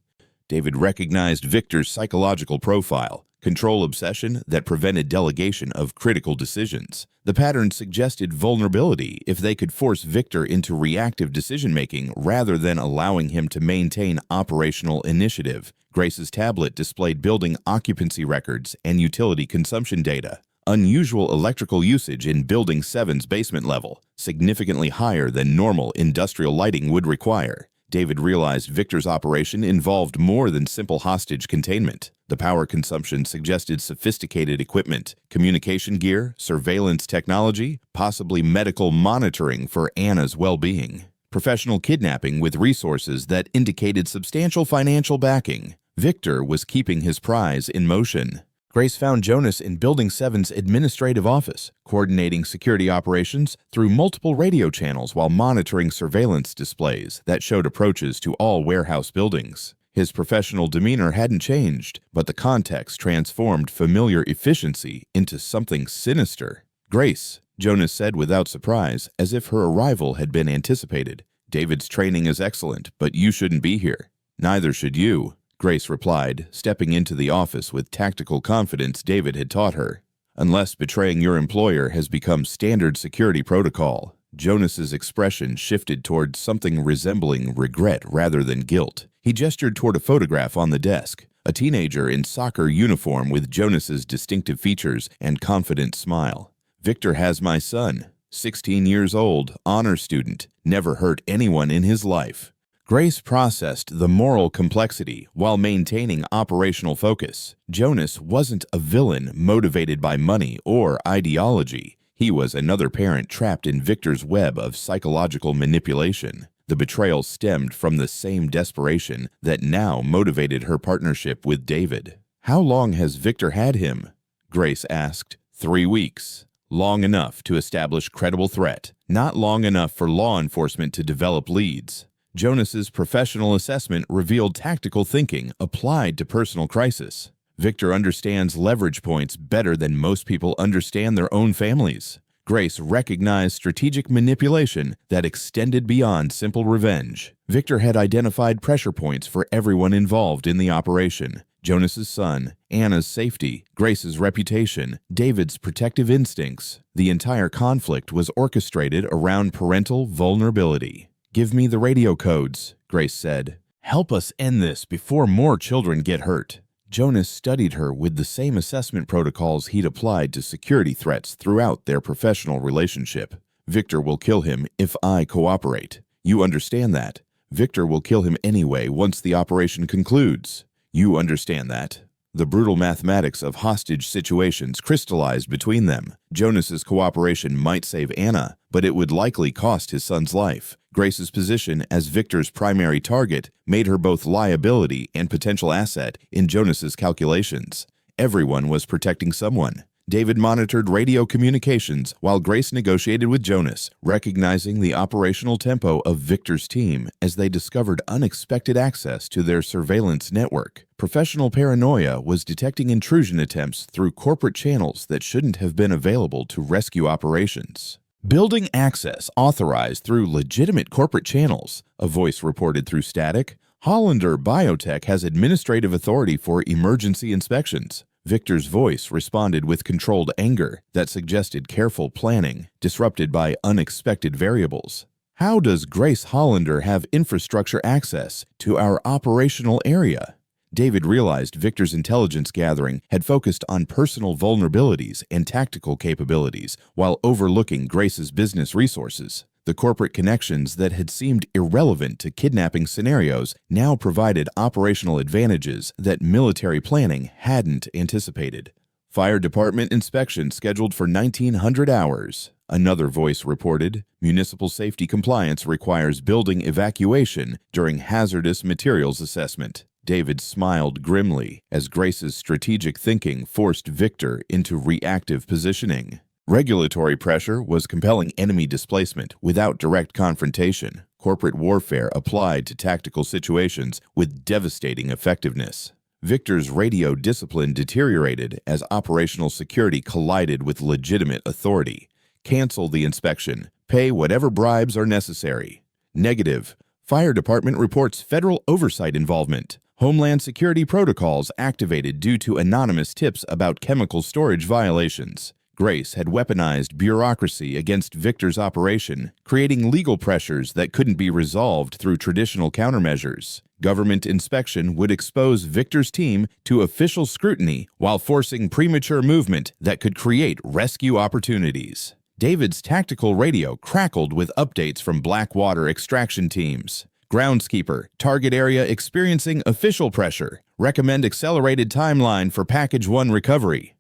David recognized Victor's psychological profile, control obsession that prevented delegation of critical decisions. The pattern suggested vulnerability if they could force Victor into reactive decision-making rather than allowing him to maintain operational initiative. Grace's tablet displayed building occupancy records and utility consumption data. Unusual electrical usage in Building 7's basement level, significantly higher than normal industrial lighting would require. David realized Victor's operation involved more than simple hostage containment. The power consumption suggested sophisticated equipment, communication gear, surveillance technology, possibly medical monitoring for Anna's well-being. Professional kidnapping with resources that indicated substantial financial backing. Victor was keeping his prize in motion. Grace found Jonas in Building 7's administrative office, coordinating security operations through multiple radio channels while monitoring surveillance displays that showed approaches to all warehouse buildings. His professional demeanor hadn't changed, but the context transformed familiar efficiency into something sinister. "Grace," Jonas said without surprise, as if her arrival had been anticipated. "David's training is excellent, but you shouldn't be here." "Neither should you," Grace replied, stepping into the office with tactical confidence David had taught her. "Unless betraying your employer has become standard security protocol." Jonas's expression shifted toward something resembling regret rather than guilt. He gestured toward a photograph on the desk, a teenager in soccer uniform with Jonas's distinctive features and confident smile. "Victor has my son, 16 years old, honor student, never hurt anyone in his life." Grace processed the moral complexity while maintaining operational focus. Jonas wasn't a villain motivated by money or ideology. He was another parent trapped in Victor's web of psychological manipulation. The betrayal stemmed from the same desperation that now motivated her partnership with David. "How long has Victor had him?" Grace asked. 3 weeks. Long enough to establish credible threat, not long enough for law enforcement to develop leads. Jonas's professional assessment revealed tactical thinking applied to personal crisis. Victor understands leverage points better than most people understand their own families. Grace recognized strategic manipulation that extended beyond simple revenge. Victor had identified pressure points for everyone involved in the operation. Jonas's son, Anna's safety, Grace's reputation, David's protective instincts. The entire conflict was orchestrated around parental vulnerability. "Give me the radio codes," Grace said. "Help us end this before more children get hurt." Jonas studied her with the same assessment protocols he'd applied to security threats throughout their professional relationship. "Victor will kill him if I cooperate. You understand that? Victor will kill him anyway once the operation concludes. You understand that?" The brutal mathematics of hostage situations crystallized between them. Jonas's cooperation might save Anna, but it would likely cost his son's life. Grace's position as Victor's primary target made her both liability and potential asset in Jonas's calculations. Everyone was protecting someone. David monitored radio communications while Grace negotiated with Jonas, recognizing the operational tempo of Victor's team as they discovered unexpected access to their surveillance network. Professional paranoia was detecting intrusion attempts through corporate channels that shouldn't have been available to rescue operations. Building access authorized through legitimate corporate channels, a voice reported through static. Hollander Biotech has administrative authority for emergency inspections. Victor's voice responded with controlled anger that suggested careful planning, disrupted by unexpected variables. How does Grace Hollander have infrastructure access to our operational area? David realized Victor's intelligence gathering had focused on personal vulnerabilities and tactical capabilities while overlooking Grace's business resources. The corporate connections that had seemed irrelevant to kidnapping scenarios now provided operational advantages that military planning hadn't anticipated. Fire department inspection scheduled for 1900 hours. Another voice reported, municipal safety compliance requires building evacuation during hazardous materials assessment. David smiled grimly as Grace's strategic thinking forced Victor into reactive positioning. Regulatory pressure was compelling enemy displacement without direct confrontation. Corporate warfare applied to tactical situations with devastating effectiveness. Victor's radio discipline deteriorated as operational security collided with legitimate authority. Cancel the inspection. Pay whatever bribes are necessary. Negative. Fire department reports federal oversight involvement. Homeland Security protocols activated due to anonymous tips about chemical storage violations. Grace had weaponized bureaucracy against Victor's operation, creating legal pressures that couldn't be resolved through traditional countermeasures. Government inspection would expose Victor's team to official scrutiny while forcing premature movement that could create rescue opportunities. David's tactical radio crackled with updates from Blackwater extraction teams. Groundskeeper, target area experiencing official pressure. Recommend accelerated timeline for Package 1 recovery.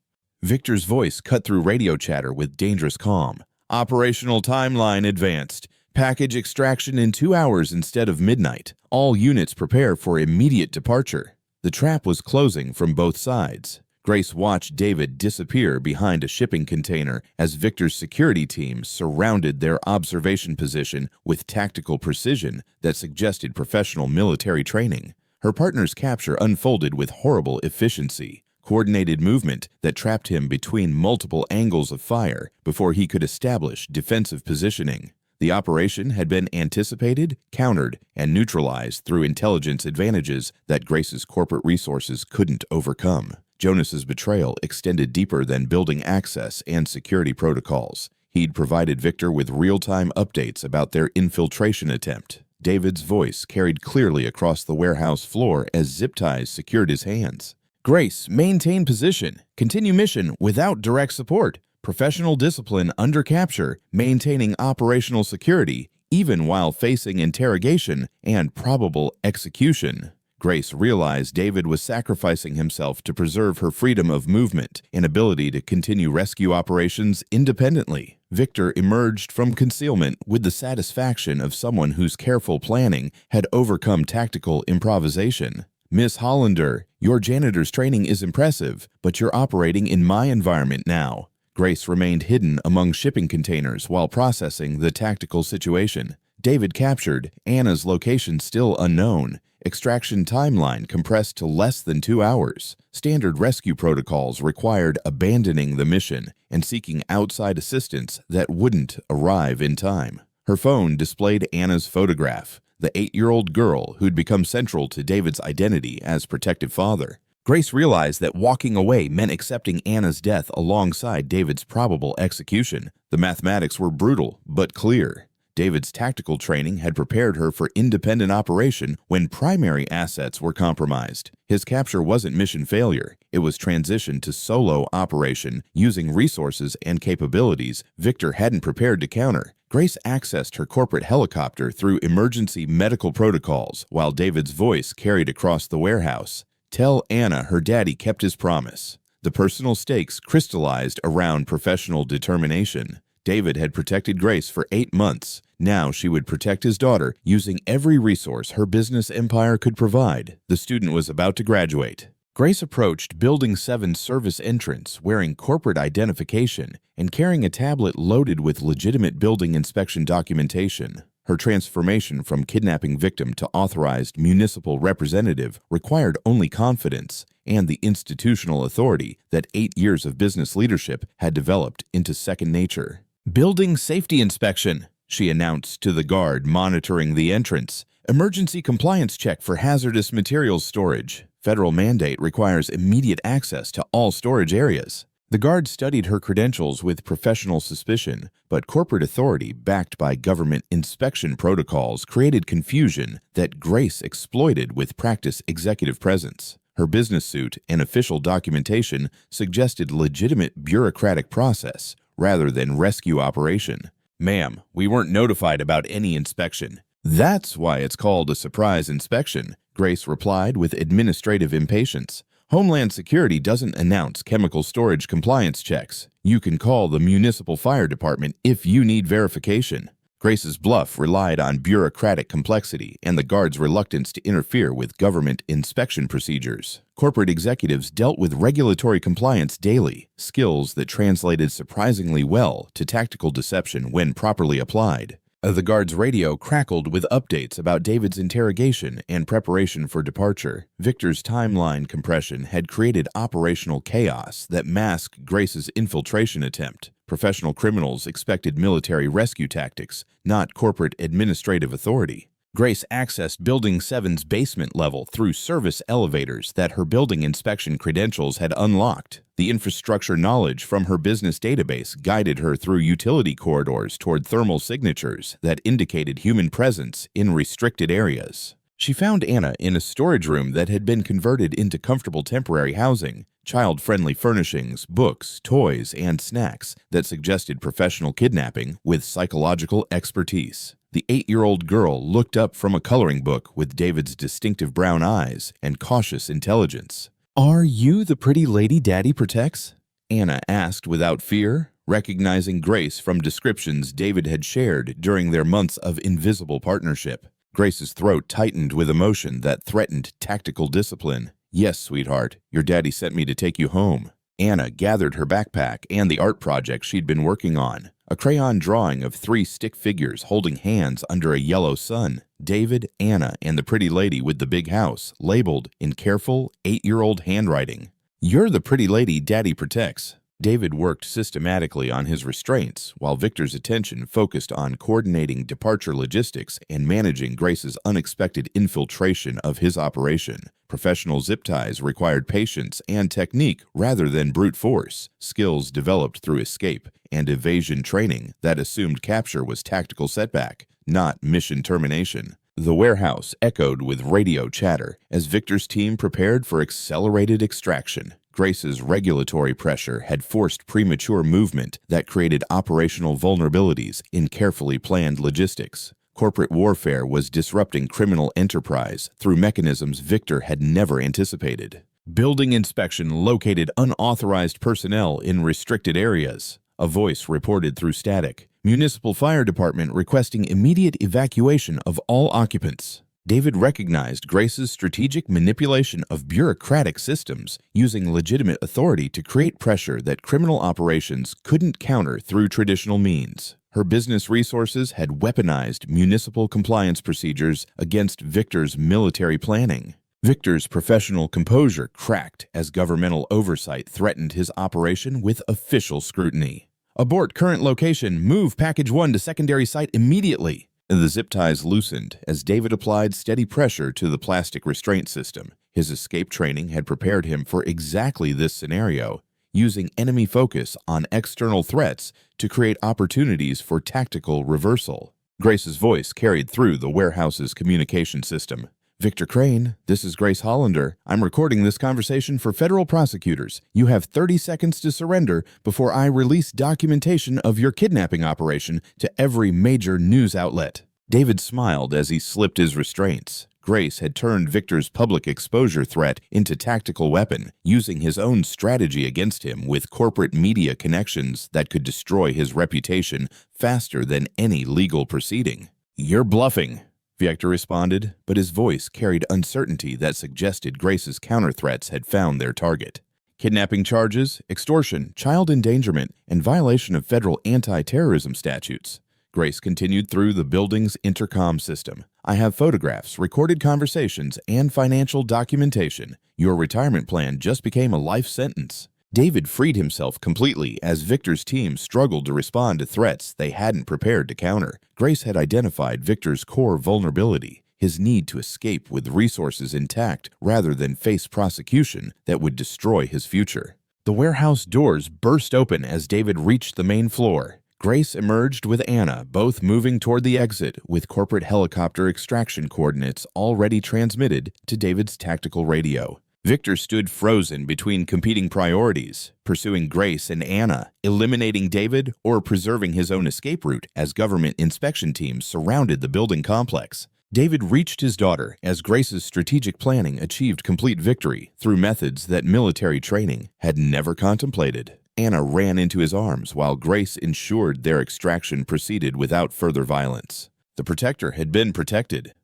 Victor's voice cut through radio chatter with dangerous calm. Operational timeline advanced. Package extraction in 2 hours instead of midnight. All units prepare for immediate departure. The trap was closing from both sides. Grace watched David disappear behind a shipping container as Victor's security team surrounded their observation position with tactical precision that suggested professional military training. Her partner's capture unfolded with horrible efficiency. Coordinated movement that trapped him between multiple angles of fire before he could establish defensive positioning. The operation had been anticipated, countered, and neutralized through intelligence advantages that Grace's corporate resources couldn't overcome. Jonas's betrayal extended deeper than building access and security protocols. He'd provided Victor with real-time updates about their infiltration attempt. David's voice carried clearly across the warehouse floor as zip ties secured his hands. Grace, maintain position. Continue mission without direct support. Professional discipline under capture, maintaining operational security, even while facing interrogation and probable execution. Grace realized David was sacrificing himself to preserve her freedom of movement and ability to continue rescue operations independently. Victor emerged from concealment with the satisfaction of someone whose careful planning had overcome tactical improvisation. Miss Hollander, your janitor's training is impressive, but you're operating in my environment now. Grace remained hidden among shipping containers while processing the tactical situation. David captured, Anna's location still unknown. Extraction timeline compressed to less than 2 hours. Standard rescue protocols required abandoning the mission and seeking outside assistance that wouldn't arrive in time. Her phone displayed Anna's photograph, the 8-year-old girl who'd become central to David's identity as protective father. Grace realized that walking away meant accepting Anna's death alongside David's probable execution. The mathematics were brutal, but clear. David's tactical training had prepared her for independent operation when primary assets were compromised. His capture wasn't mission failure. It was transition to solo operation using resources and capabilities Victor hadn't prepared to counter. Grace accessed her corporate helicopter through emergency medical protocols while David's voice carried across the warehouse. Tell Anna her daddy kept his promise. The personal stakes crystallized around professional determination. David had protected Grace for 8 months. Now she would protect his daughter using every resource her business empire could provide. The student was about to graduate. Grace approached Building 7's service entrance wearing corporate identification and carrying a tablet loaded with legitimate building inspection documentation. Her transformation from kidnapping victim to authorized municipal representative required only confidence and the institutional authority that 8 years of business leadership had developed into second nature. "Building safety inspection," she announced to the guard monitoring the entrance. "Emergency compliance check for hazardous materials storage. Federal mandate requires immediate access to all storage areas." The guard studied her credentials with professional suspicion, but corporate authority backed by government inspection protocols created confusion that Grace exploited with practice executive presence. Her business suit and official documentation suggested legitimate bureaucratic process rather than rescue operation. "Ma'am, we weren't notified about any inspection." "That's why it's called a surprise inspection," Grace replied with administrative impatience. "Homeland Security doesn't announce chemical storage compliance checks. You can call the municipal fire department if you need verification." Grace's bluff relied on bureaucratic complexity and the guard's reluctance to interfere with government inspection procedures. Corporate executives dealt with regulatory compliance daily, skills that translated surprisingly well to tactical deception when properly applied. The guard's radio crackled with updates about David's interrogation and preparation for departure. Victor's timeline compression had created operational chaos that masked Grace's infiltration attempt. Professional criminals expected military rescue tactics, not corporate administrative authority. Grace accessed Building 7's basement level through service elevators that her building inspection credentials had unlocked. The infrastructure knowledge from her business database guided her through utility corridors toward thermal signatures that indicated human presence in restricted areas. She found Anna in a storage room that had been converted into comfortable temporary housing, child-friendly furnishings, books, toys, and snacks that suggested professional kidnapping with psychological expertise. The 8-year-old girl looked up from a coloring book with David's distinctive brown eyes and cautious intelligence. "Are you the pretty lady Daddy protects?" Anna asked without fear, recognizing Grace from descriptions David had shared during their months of invisible partnership. Grace's throat tightened with emotion that threatened tactical discipline. "Yes, sweetheart, your daddy sent me to take you home." Anna gathered her backpack and the art project she'd been working on. A crayon drawing of 3 stick figures holding hands under a yellow sun. David, Anna, and the pretty lady with the big house, labeled in careful 8-year-old handwriting. "You're the pretty lady Daddy protects." David worked systematically on his restraints, while Victor's attention focused on coordinating departure logistics and managing Grace's unexpected infiltration of his operation. Professional zip ties required patience and technique rather than brute force, skills developed through escape and evasion training that assumed capture was tactical setback, not mission termination. The warehouse echoed with radio chatter as Victor's team prepared for accelerated extraction. Grace's regulatory pressure had forced premature movement that created operational vulnerabilities in carefully planned logistics. Corporate warfare was disrupting criminal enterprise through mechanisms Victor had never anticipated. Building inspection located unauthorized personnel in restricted areas. A voice reported through static. Municipal Fire Department requesting immediate evacuation of all occupants. David recognized Grace's strategic manipulation of bureaucratic systems, using legitimate authority to create pressure that criminal operations couldn't counter through traditional means. Her business resources had weaponized municipal compliance procedures against Victor's military planning. Victor's professional composure cracked as governmental oversight threatened his operation with official scrutiny. "Abort current location, move Package 1 to secondary site immediately." The zip ties loosened as David applied steady pressure to the plastic restraint system. His escape training had prepared him for exactly this scenario, using enemy focus on external threats to create opportunities for tactical reversal. Grace's voice carried through the warehouse's communication system. "Victor Crane, this is Grace Hollander. I'm recording this conversation for federal prosecutors. You have 30 seconds to surrender before I release documentation of your kidnapping operation to every major news outlet." David smiled as he slipped his restraints. Grace had turned Victor's public exposure threat into tactical weapon, using his own strategy against him with corporate media connections that could destroy his reputation faster than any legal proceeding. "You're bluffing," Victor responded, but his voice carried uncertainty that suggested Grace's counter-threats had found their target. Kidnapping charges, extortion, child endangerment, and violation of federal anti-terrorism statutes. Grace continued through the building's intercom system. "I have photographs, recorded conversations, and financial documentation. Your retirement plan just became a life sentence." David freed himself completely as Victor's team struggled to respond to threats they hadn't prepared to counter. Grace had identified Victor's core vulnerability, his need to escape with resources intact rather than face prosecution that would destroy his future. The warehouse doors burst open as David reached the main floor. Grace emerged with Anna, both moving toward the exit with corporate helicopter extraction coordinates already transmitted to David's tactical radio. Victor stood frozen between competing priorities, pursuing Grace and Anna, eliminating David, or preserving his own escape route as government inspection teams surrounded the building complex. David reached his daughter as Grace's strategic planning achieved complete victory through methods that military training had never contemplated. Anna ran into his arms while Grace ensured their extraction proceeded without further violence. The protector had been protected,